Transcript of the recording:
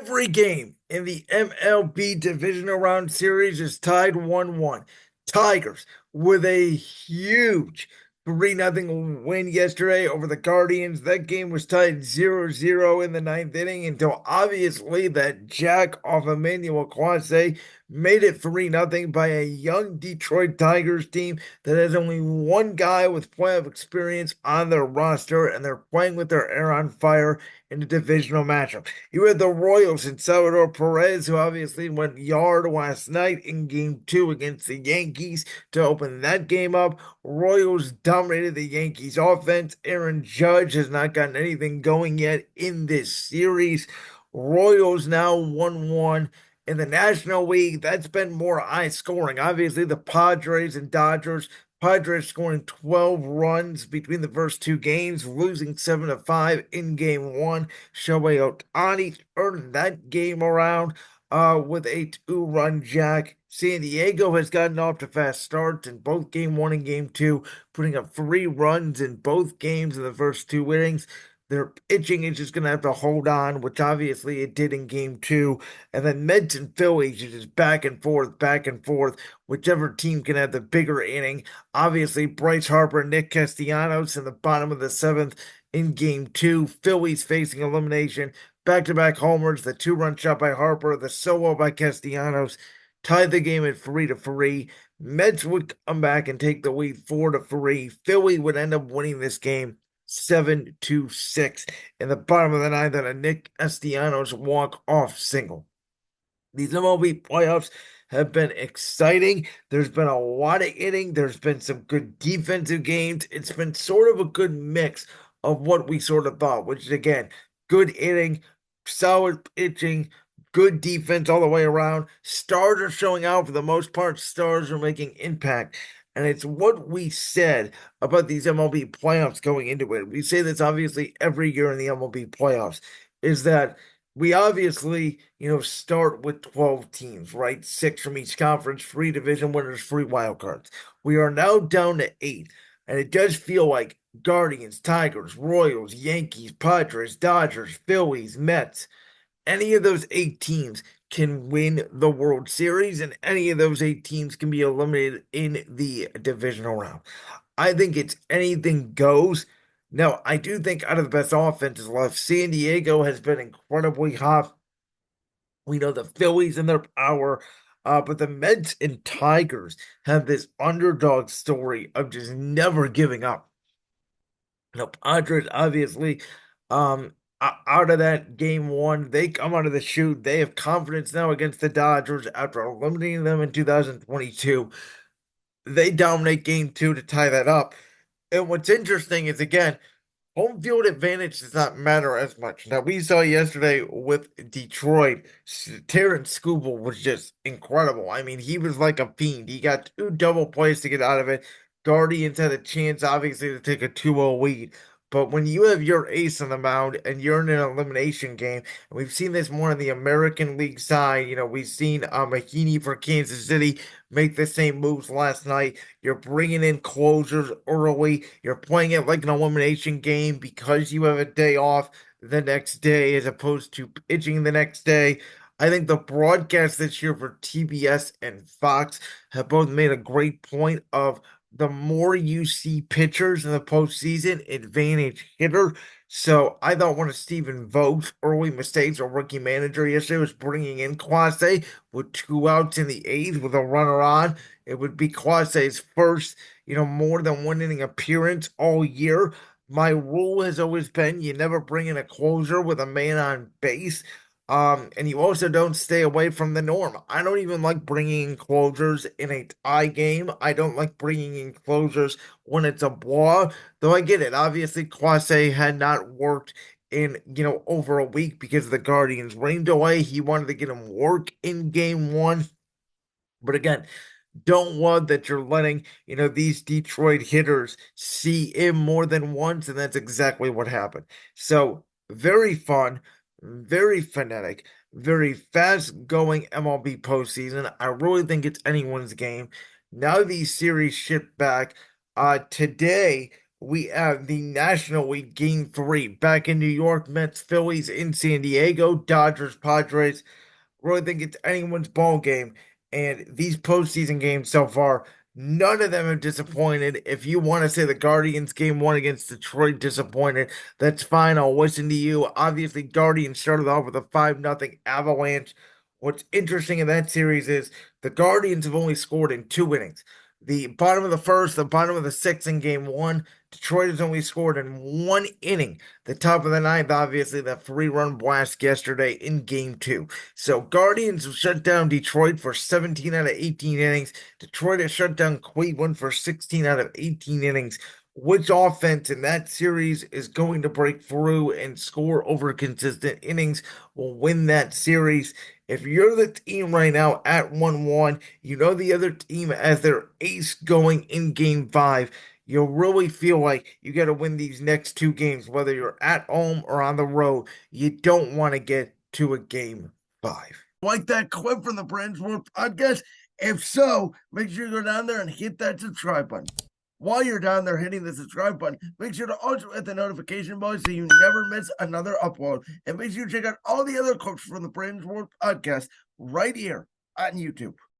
Every game in the MLB Divisional Round Series is tied 1-1. Tigers with a huge 3-0 win yesterday over the Guardians. That game was tied 0-0 in the ninth inning until obviously that jack off Emmanuel Quase made it 3-0 by a young Detroit Tigers team that has only one guy with playoff experience on their roster, and they're playing with their air on fire in the divisional matchup. You had the Royals and Salvador Perez, who obviously went yard last night in game two against the Yankees to open that game up. Royals dominated the Yankees offense. Aaron Judge has not gotten anything going yet in this series. Royals now 1-1. In the National League, that's been more high scoring. Obviously, the Padres and Dodgers. Padres scoring 12 runs between the first two games, losing 7-5 in game one. Shohei Ohtani turned that game around with a two-run jack. San Diego has gotten off to fast starts in both game one and game two, putting up 3 runs in both games in the first two innings. Their pitching is just going to have to hold on, which obviously it did in game two. And then Mets and Phillies are just back and forth, back and forth. Whichever team can have the bigger inning. Obviously, Bryce Harper and Nick Castellanos in the bottom of the seventh in game two. Phillies facing elimination. Back-to-back homers, the two-run shot by Harper, the solo by Castellanos tied the game at 3-3. Mets would come back and take the lead 4-3. Philly would end up winning this game 7-6 in the bottom of the ninth on a Nick Castellanos walk-off single. These MLB playoffs have been exciting. There's been a lot of inning. There's been some good defensive games. It's been sort of a good mix of what we sort of thought, which is again, good inning, solid pitching, good defense all the way around. Stars are showing out for the most part. Stars are making impact. And it's what we said about these MLB playoffs going into it. We say this obviously every year in the MLB playoffs, is that we obviously, start with 12 teams, right? 6 from each conference, 3 division winners, 3 wild cards. We are now down to 8. And it does feel like Guardians, Tigers, Royals, Yankees, Padres, Dodgers, Phillies, Mets, any of those 8 teams can win the World Series, and any of those 8 teams can be eliminated in the divisional round. I think it's anything goes. Now, I do think out of the best offenses left, San Diego has been incredibly hot. We know the Phillies and their power, but the Mets and Tigers have this underdog story of just never giving up. Padres obviously out of that game one. They come out of the chute. They have confidence now against the Dodgers after eliminating them in 2022. They dominate game two to tie that up. And what's interesting is, again, home field advantage does not matter as much. Now, we saw yesterday with Detroit, Terrence Scoobel was just incredible. I mean, he was like a fiend. He got 2 double plays to get out of it. Guardians had a chance, obviously, to take a 2-0 lead. But when you have your ace on the mound and you're in an elimination game, and we've seen this more on the American League side, we've seen Mahiney for Kansas City make the same moves last night. You're bringing in closers early. You're playing it like an elimination game because you have a day off the next day as opposed to pitching the next day. I think the broadcast this year for TBS and Fox have both made a great point of the more you see pitchers in the postseason, advantage hitter. So I thought one of Stephen Vogt's early mistakes or rookie manager yesterday was bringing in Clase with 2 outs in the eighth with a runner on. It would be Clase's first, more than one inning appearance all year. My rule has always been you never bring in a closer with a man on base. And you also don't stay away from the norm. I don't even like bringing in closers in a tie game. I don't like bringing in closers when it's a blowout. Though I get it. Obviously, Clase had not worked in, over a week because the Guardians rained away. He wanted to get him work in game one. But again, don't love that you're letting, these Detroit hitters see him more than once, and that's exactly what happened. So, very fun, very frenetic, very fast-going MLB postseason. I really think it's anyone's game. Now these series shift back. Today we have the National League Game 3 back in New York, Mets, Phillies in San Diego, Dodgers, Padres. Really think it's anyone's ball game. And these postseason games so far, none of them have disappointed. If you want to say the Guardians game one against Detroit disappointed, that's fine. I'll listen to you. Obviously, Guardians started off with a 5-0 avalanche. What's interesting in that series is the Guardians have only scored in 2 innings. The bottom of the first, the bottom of the sixth in game one. Detroit has only scored in 1 inning. The top of the ninth, obviously, that 3-run blast yesterday in game two. So Guardians have shut down Detroit for 17 out of 18 innings. Detroit has shut down Cleveland for 16 out of 18 innings. Which offense in that series is going to break through and score over consistent innings will win that series? If you're the team right now at 1-1, you know the other team as their ace going in game five. You'll really feel like you got to win these next 2 games, whether you're at home or on the road. You don't want to get to a game five. Like that clip from the Friends World podcast? If so, make sure you go down there and hit that subscribe button. While you're down there hitting the subscribe button, make sure to also hit the notification bell so you never miss another upload. And make sure you check out all the other clips from the Friends World podcast right here on YouTube.